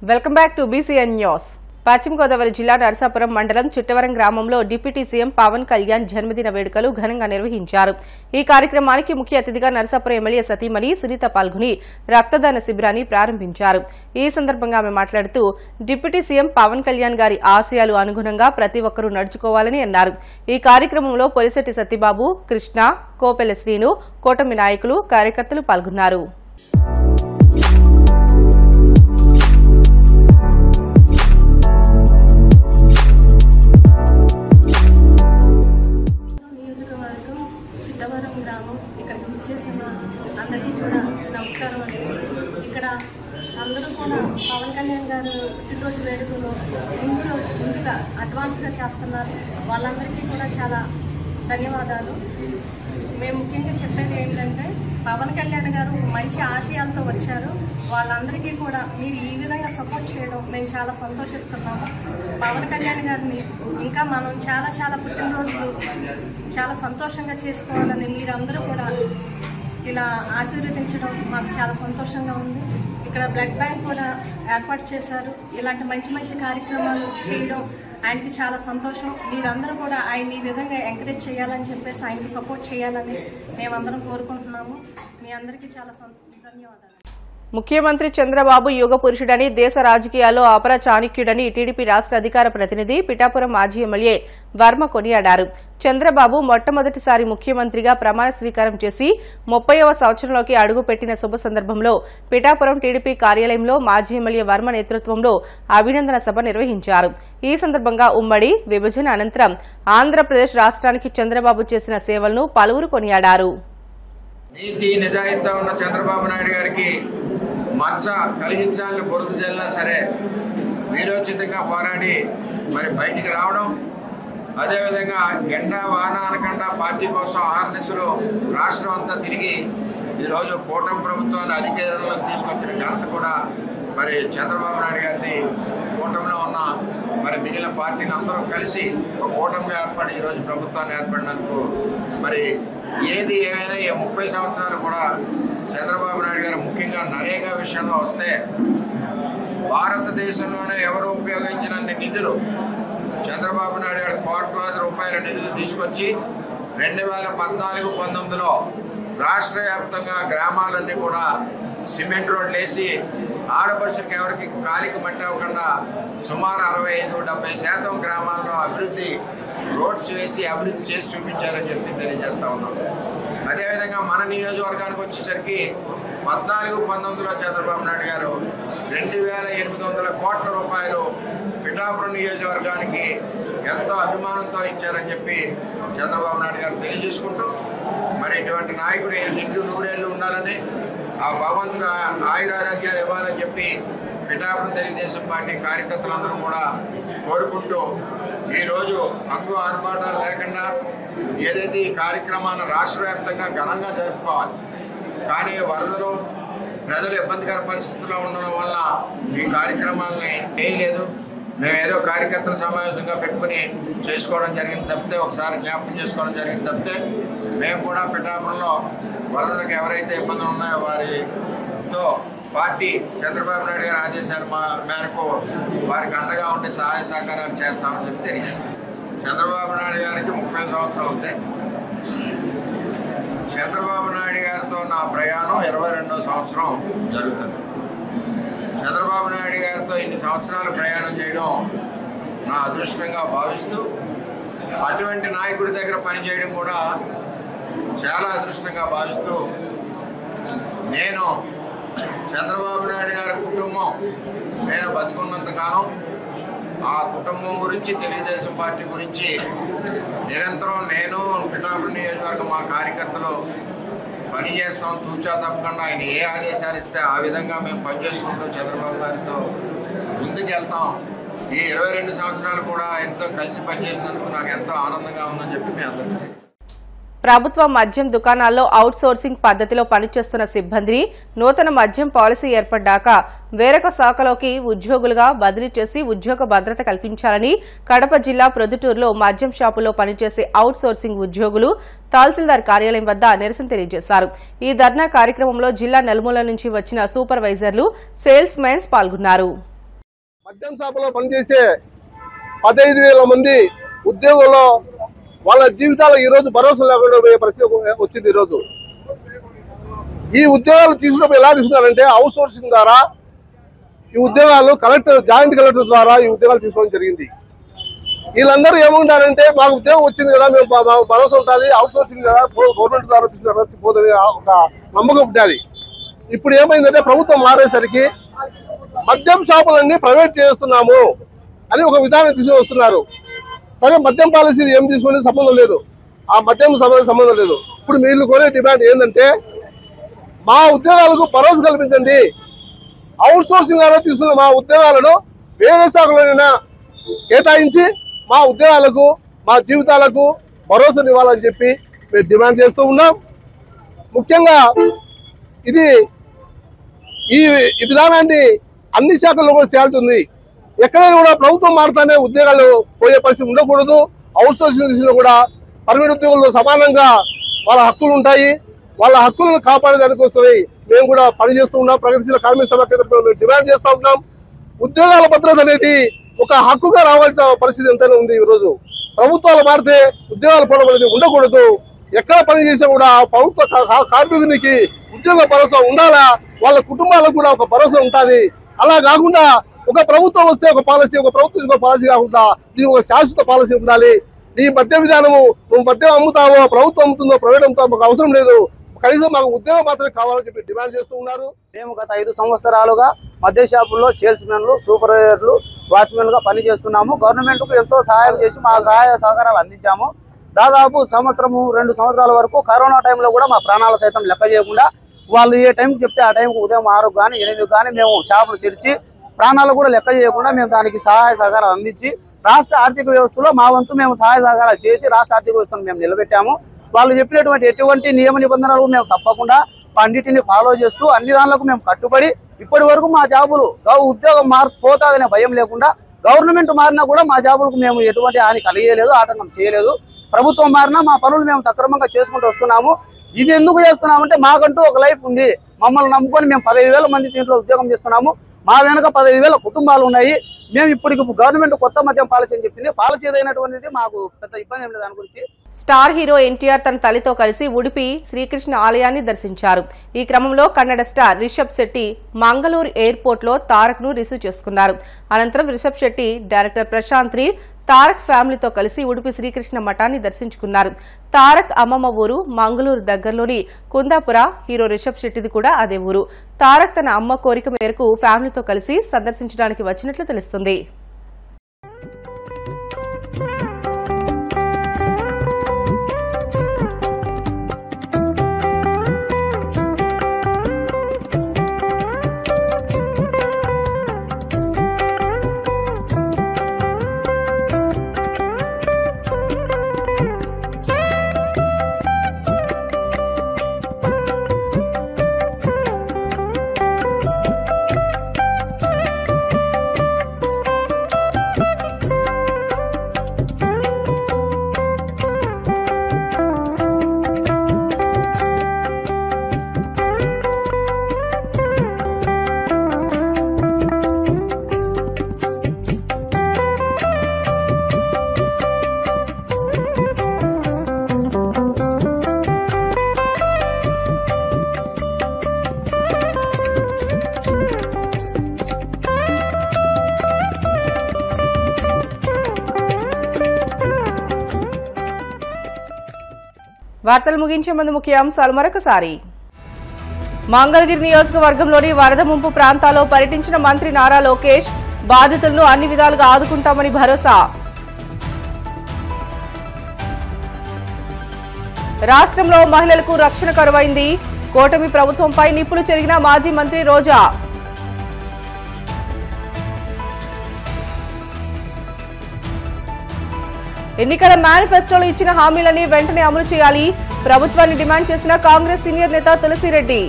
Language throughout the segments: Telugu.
Welcome back to BCN news. పశ్చిమ గోదావరి జిల్లా నరసాపురం మండలం చిట్టవరం గ్రామంలో డిప్యూటీ సీఎం పవన్ కళ్యాణ్ జన్మదిన వేడుకలు ఘనంగా నిర్వహించారు. ఈ కార్యక్రమానికి ముఖ్య అతిథిగా నరసాపురం ఎమ్మెల్యే సతీమణి సునీత పాల్గొని రక్తదాన శిబిరాన్ని ప్రారంభించారు. ఈ సందర్భంగా ఆమె మాట్లాడుతూ డిప్యూటీ సీఎం పవన్ కళ్యాణ్ గారి ఆశయాలు అనుగుణంగా ప్రతి ఒక్కరూ నడుచుకోవాలని అన్నారు. ఈ కార్యక్రమంలో పొలిశెట్టి సత్యబాబు, కృష్ణ, కోపెల శ్రీను, కూటమి నాయకులు, కార్యకర్తలు పాల్గొన్నారు. చిట్టవరం గ్రామం ఇక్కడికి వచ్చేసిన అందరికీ కూడా నమస్కారం అండి. ఇక్కడ అందరూ కూడా పవన్ కళ్యాణ్ గారు పుట్టినరోజు వేడుకలు ముందుగా అడ్వాన్స్గా చేస్తున్నారు. వాళ్ళందరికీ కూడా చాలా ధన్యవాదాలు. మేము ముఖ్యంగా చెప్పేది ఏంటంటే పవన్ కళ్యాణ్ గారు మంచి ఆశయాలతో వచ్చారు. వాళ్ళందరికీ కూడా మీరు ఈ విధంగా సపోర్ట్ చేయడం మేము చాలా సంతోషిస్తున్నాము. పవన్ కళ్యాణ్ గారిని ఇంకా మనం చాలా పుట్టినరోజులు చాలా సంతోషంగా చేసుకోవాలని మీరందరూ కూడా ఇలా ఆశీర్వదించడం మాకు చాలా సంతోషంగా ఉంది. ఇక్కడ బ్లడ్ బ్యాంక్ కూడా ఏర్పాటు చేశారు. ఇలాంటి మంచి కార్యక్రమాలు చేయడం ఆయనకి చాలా సంతోషం. మీరందరూ కూడా ఆయన ఈ విధంగా ఎంకరేజ్ చేయాలని చెప్పేసి ఆయనకి సపోర్ట్ చేయాలని మేమందరం కోరుకుంటున్నాము. మీ అందరికీ చాలా ధన్యవాదాలు. ముఖ్యమంత్రి చంద్రబాబు యుగ పురుషుడని, దేశ రాజకీయాల్లో అపర చాణక్యుడని టీడీపీ రాష్ట్ర అధికార ప్రతినిధి పిఠాపురం మాజీ ఎమ్మెల్యే వర్మ కొనియాడారు. చంద్రబాబు మొట్టమొదటిసారి ముఖ్యమంత్రిగా ప్రమాణ స్వీకారం చేసి 30వ సంవత్సరంలోకి అడుగుపెట్టిన శుభ సందర్భంలో పిఠాపురం టీడీపీ కార్యాలయంలో మాజీ ఎమ్మెల్యే వర్మ నేతృత్వంలో అభినందన సభ నిర్వహించారు. ఈ సందర్భంగా ఉమ్మడి విభజన అనంతరం ఆంధ్రప్రదేశ్ రాష్ట్రానికి చంద్రబాబు చేసిన సేవలను పలువురు కొనియాడారు. నీతి నిజాయితీతో ఉన్న చంద్రబాబు నాయుడు గారికి మచ్చ కలిగించాలని బురద జల్లినా సరే వీరోచితంగా పోరాడి మరి బయటికి రావడం, అదేవిధంగా ఎండా వాన అనకుండా పార్టీ కోసం ఆర్ఎస్లో రాష్ట్రం అంతా తిరిగి ఈరోజు కూటమి ప్రభుత్వాన్ని అధికారంలోకి తీసుకొచ్చిన ఘనత కూడా మరి చంద్రబాబు నాయుడు గారిని. కూటమిలో ఉన్న మరి మిగిలిన పార్టీలు అందరూ కలిసి ఒక కూటమిగా ఏర్పడి ఈరోజు ప్రభుత్వాన్ని ఏర్పడినందుకు మరి ఏది ఏమైనా ఈ 30 సంవత్సరాలు కూడా చంద్రబాబు నాయుడు గారు ముఖ్యంగా నరేగా విషయంలో వస్తే భారతదేశంలోనే ఎవరు ఉపయోగించినన్ని నిధులు చంద్రబాబు నాయుడు గారు కోట్లాది రూపాయల నిధులు తీసుకొచ్చి 2014-19లో రాష్ట్ర వ్యాప్తంగా గ్రామాలన్నీ కూడా సిమెంట్ రోడ్లు వేసి ఆడపడుచులకు ఎవరికి కాలికి మట్టి అవ్వకుండా సుమారు 65-70% గ్రామాల్లో అభివృద్ధి రోడ్స్ వేసి అభివృద్ధి చేసి చూపించారని చెప్పి తెలియజేస్తా ఉన్నాం. అదేవిధంగా మన నియోజకవర్గానికి వచ్చేసరికి 14-19లో చంద్రబాబు నాయుడు గారు 2800 కోట్ల రూపాయలు పిఠాపురం నియోజకవర్గానికి ఎంతో అభిమానంతో ఇచ్చారని చెప్పి చంద్రబాబు నాయుడు గారు తెలియజేసుకుంటూ మరి ఇటువంటి నాయకుడు నిండు నూరేళ్లు ఉండాలని, ఆ భగవంతుడు ఆయురారోగ్యాలు ఇవ్వాలని చెప్పి పిఠాపురం తెలుగుదేశం పార్టీ కార్యకర్తలందరూ కూడా కోరుకుంటూ ఈరోజు హంగు ఆర్భాటాలు లేకుండా ఏదైతే ఈ కార్యక్రమాన్ని రాష్ట్ర వ్యాప్తంగా ఘనంగా జరుపుకోవాలి, కానీ వరదలు ప్రజలు ఇబ్బందికర పరిస్థితుల్లో ఉండడం వల్ల ఈ కార్యక్రమాలని చేయలేదు. మేము ఏదో కార్యకర్తల సమావేశంగా పెట్టుకుని చేసుకోవడం జరిగింది తప్పితే, ఒకసారి జ్ఞాపకం చేసుకోవడం జరిగింది తప్పితే, మేము కూడా పిఠాపురంలో వరదలకు ఎవరైతే ఇబ్బందులు ఉన్నాయో వారితో పార్టీ చంద్రబాబు నాయుడు గారి ఆదేశాల మేరకు వారికి అండగా ఉండే సహాయ సహకారాలు చేస్తామని చెప్పి తెలియజేస్తాం. చంద్రబాబు నాయుడు గారికి 30 సంవత్సరాలు అవుతాయి. చంద్రబాబు నాయుడు గారితో నా ప్రయాణం 22వ సంవత్సరం జరుగుతుంది. చంద్రబాబు నాయుడు గారితో ఇన్ని సంవత్సరాలు ప్రయాణం చేయడం నా అదృష్టంగా భావిస్తూ, అటువంటి నాయకుడి దగ్గర పనిచేయడం కూడా చాలా అదృష్టంగా భావిస్తూ, నేను చంద్రబాబు నాయుడు గారి కుటుంబం నేను బతుకున్నంత కాలం ఆ కుటుంబం గురించి, తెలుగుదేశం పార్టీ గురించి నిరంతరం నేను పిఠాపురం నియోజకవర్గం మా కార్యకర్తలు పనిచేస్తాం. తూచా తప్పకుండా ఆయన ఏ ఆదేశాలు ఇస్తే ఆ విధంగా మేము పనిచేసుకుంటూ చంద్రబాబు గారితో ముందుకెళ్తాం. ఈ 22 సంవత్సరాలు కూడా ఆయనతో కలిసి పనిచేసినందుకు నాకు ఎంతో ఆనందంగా ఉందని చెప్పి మీ అందరికీ. ప్రభుత్వ మద్యం దుకాణాల్లో అవుట్ సోర్సింగ్ పద్ధతిలో పనిచేస్తున్న సిబ్బందిని నూతన మద్యం పాలసీ ఏర్పడ్డాక వేరొక శాఖలోకి ఉద్యోగులుగా బదిలీ చేసి ఉద్యోగ భద్రత కల్పించాలని కడప జిల్లా ప్రొద్దుటూరులో మద్యం షాపుల్లో పనిచేసే అవుట్ సోర్సింగ్ ఉద్యోగులు తహసీల్దార్ కార్యాలయం వద్ద నిరసన తెలియజేశారు. ఈ ధర్నా కార్యక్రమంలో జిల్లా నలుమూల నుంచి వచ్చిన సూపర్వైజర్లు, సేల్స్ మెన్స్ పాల్గొన్నారు. మద్యం షాపులో పనిచేసే 15,000 మంది ఉద్యోగుల్లో వాళ్ళ జీవితాలు ఈరోజు భరోసా లేకుండా పోయే పరిస్థితి వచ్చింది. ఈరోజు ఈ ఉద్యోగాలు తీసుకున్నప్పుడు ఎలా తీసుకున్నారంటే అవుట్ సోర్సింగ్ ద్వారా ఈ ఉద్యోగాలు జాయింట్ కలెక్టర్ ద్వారా ఈ ఉద్యోగాలు తీసుకోవడం జరిగింది. వీళ్ళందరూ ఏమంటారంటే మాకు ఉద్యోగం వచ్చింది కదా, మేము మాకు భరోసా ఉంటుంది, అవుట్ సోర్సింగ్ కదా, గవర్నమెంట్ ద్వారా తీసుకుని ఒక నమ్మకం ఉంటుంది. ఇప్పుడు ఏమైందంటే ప్రభుత్వం మారేసరికి మద్యం షాపులన్నీ ప్రైవేట్ చేస్తున్నాము అని ఒక విధానం తీసుకొస్తున్నారు. సరే, మద్యం పాలసీ ఏం తీసుకునే సంబంధం లేదు, ఆ మద్యం సంబంధం లేదు. ఇప్పుడు వీళ్ళు కోరే డిమాండ్ ఏంటంటే మా ఉద్యోగాలకు భరోసా కల్పించండి, అవుట్ సోర్సింగ్ ద్వారా తీసుకున్న మా ఉద్యోగాలను వేరే శాఖలోనైనా కేటాయించి మా ఉద్యోగాలకు మా జీవితాలకు భరోసానివ్వాలని చెప్పి మేము డిమాండ్ చేస్తూ ఉన్నాం. ముఖ్యంగా ఈ విధానాన్ని అన్ని శాఖల్లో కూడా చేయాల్సి ఉంది. ఎక్కడైనా కూడా ప్రభుత్వం మారుతానే ఉద్యోగాలు పోయే పరిస్థితి ఉండకూడదు. అవుట్ సోర్సింగ్ విషయంలో కూడా పర్మనెంట్ ఉద్యోగులతో సమానంగా వాళ్ళ హక్కులు ఉంటాయి. వాళ్ళ హక్కులను కాపాడే దానికోసమే మేము కూడా పనిచేస్తూ ఉన్నాం. ప్రగతిశీల కార్మిక సభ కేంద్రంలో డిమాండ్ చేస్తూ ఉన్నాం. ఉద్యోగాల భద్రత అనేది ఒక హక్కుగా రావాల్సిన పరిస్థితి ఎంతైనా ఉంది. ఈరోజు ప్రభుత్వాలు మారితే ఉద్యోగాలు పోవడం అనేది ఉండకూడదు. ఎక్కడ పని చేసినా కూడా ప్రభుత్వ కార్మికునికి ఉద్యోగ భరోసా ఉండాలా, వాళ్ళ కుటుంబాలకు కూడా ఒక భరోసా ఉంటుంది. అలా కాకుండా ఒక ప్రభుత్వం వస్తే ఒక పాలసీ, ఒక ప్రభుత్వం ఒక పాలసీ కాకుండా దీనికి ఒక శాశ్వత పాలసీ ఉండాలి. ఈ మద్య విధానము నువ్వు మద్యం అమ్ముతావో, ప్రభుత్వం అమ్ముతుందో, ప్రైవేట్ అమ్ముతావో మాకు అవసరం లేదు, కనీసం మాకు ఉద్యోగం మాత్రమే కావాలని చెప్పి డిమాండ్ చేస్తూ ఉన్నారు. మేము గత 5 సంవత్సరాలుగా మద్య షాపుల్లో సేల్స్ మెన్లు, సూపర్వైజర్లు, వాచ్మెన్లుగా పనిచేస్తున్నాము. గవర్నమెంట్కు ఎంతో సహాయం చేసి మా సహాయ సహకారాలు అందించాము. దాదాపు 1-2 సంవత్సరాల వరకు కరోనా టైంలో కూడా మా ప్రాణాలు సైతం లెక్క చేయకుండా వాళ్ళు ఏ టైంకి చెప్తే ఆ టైంకి ఉదయం 6 కానీ 8 కానీ మేము షాపులు తెరిచి ప్రాణాలు కూడా లెక్క చేయకుండా మేము దానికి సహాయ సహకారాలు అందించి రాష్ట్ర ఆర్థిక వ్యవస్థలో మా వంతు మేము సహాయ సహకారాలు చేసి రాష్ట్ర ఆర్థిక వ్యవస్థను మేము నిలబెట్టాము. వాళ్ళు చెప్పినటువంటి ఎటువంటి నియమ నిబంధనలు మేము తప్పకుండా అన్నిటిని ఫాలో చేస్తూ అన్ని దానిలకు మేము కట్టుబడి ఇప్పటి వరకు మా జాబులు ఉద్యోగం పోతాదనే భయం లేకుండా గవర్నమెంట్ మారినా కూడా మా జాబులకు మేము ఎటువంటి హాని కలిగేయలేదు, ఆటంకం చేయలేదు. ప్రభుత్వం మారినా మా పనులు మేము సక్రమంగా చేసుకుంటూ వస్తున్నాము. ఇది ఎందుకు చేస్తున్నామంటే మాకంటూ ఒక లైఫ్ ఉంది. మమ్మల్ని నమ్ముకొని మేము 15,000 మంది దీంట్లో ఉద్యోగం చేస్తున్నాము. మా వెనక 15,000 కుటుంబాలు ఉన్నాయి. మేము ఇప్పటికి గవర్నమెంట్ కొత్త మద్యం పాలసీ అని చెప్పింది. పాలసీ ఏదైనటువంటిది మాకు పెద్ద ఇబ్బంది ఏం లేదు. దాని గురించి స్టార్ హీరో ఎన్టీఆర్ తన తల్లితో కలిసి ఉడిపి శ్రీకృష్ణ ఆలయాన్ని దర్శించారు. ఈ క్రమంలో కన్నడ స్టార్ రిషబ్ శెట్టి మంగళూరు ఎయిర్పోర్ట్ లో తారక్ ను రిసీవ్ చేసుకున్నారు. అనంతరం రిషబ్ శెట్టి డైరెక్టర్ ప్రశాంత్ రీడ్ తారక్ ఫ్యామిలీతో కలిసి ఉడిపి శ్రీకృష్ణ మఠాన్ని దర్శించుకున్నారు. తారక్ అమ్మమ్మ ఊరు మంగళూరు దగ్గరలోని కుందాపుర. హీరో రిషబ్ శెట్టిది కూడా అదే ఊరు. తారక్ తన అమ్మ కోరిక మేరకు ఫ్యామిలీతో కలిసి సందర్శించడానికి వచ్చినట్లు తెలుస్తుంది. వార్తలు ముగించే ముందు ముఖ్యాంశాలు మరొకసారి. మంగళగిరి నియోజకవర్గంలోని వరద ముంపు ప్రాంతాల్లో పర్యటించిన మంత్రి నారా లోకేష్ బాధితులను అన్ని విధాలుగా ఆదుకుంటామని భరోసా. రాష్ట్రంలో మహిళలకు రక్షణ కరువైంది. కూటమి ప్రభుత్వంపై నిప్పులు చెరిగిన మాజీ మంత్రి రోజా. ఎన్నికల మేనిఫెస్టోలో ఇచ్చిన హామీలని వెంటనే అమలు చేయాలి. ప్రభుత్వాన్ని డిమాండ్ చేసిన కాంగ్రెస్ సీనియర్ నేత తులసిరెడ్డి.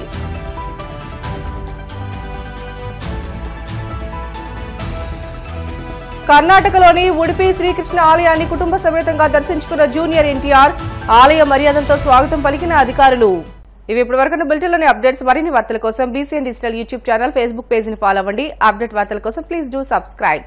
కర్ణాటకలోని ఉడిపి శ్రీకృష్ణ ఆలయాన్ని కుటుంబ సమేతంగా దర్శించుకున్న జూనియర్ ఎన్టీఆర్. ఆలయ మర్యాదలతో స్వాగతం పలికిన అధికారులు. ఇవి ఇప్పటివరకు బులెటిన్లోని అప్డేట్స్. మరిన్ని వార్తల కోసం BCN digital YouTube channel, Facebook page ని ఫాలో అవ్వండి. అప్డేట్ వార్తల కోసం ప్లీజ్ డూ సబ్స్క్రైబ్.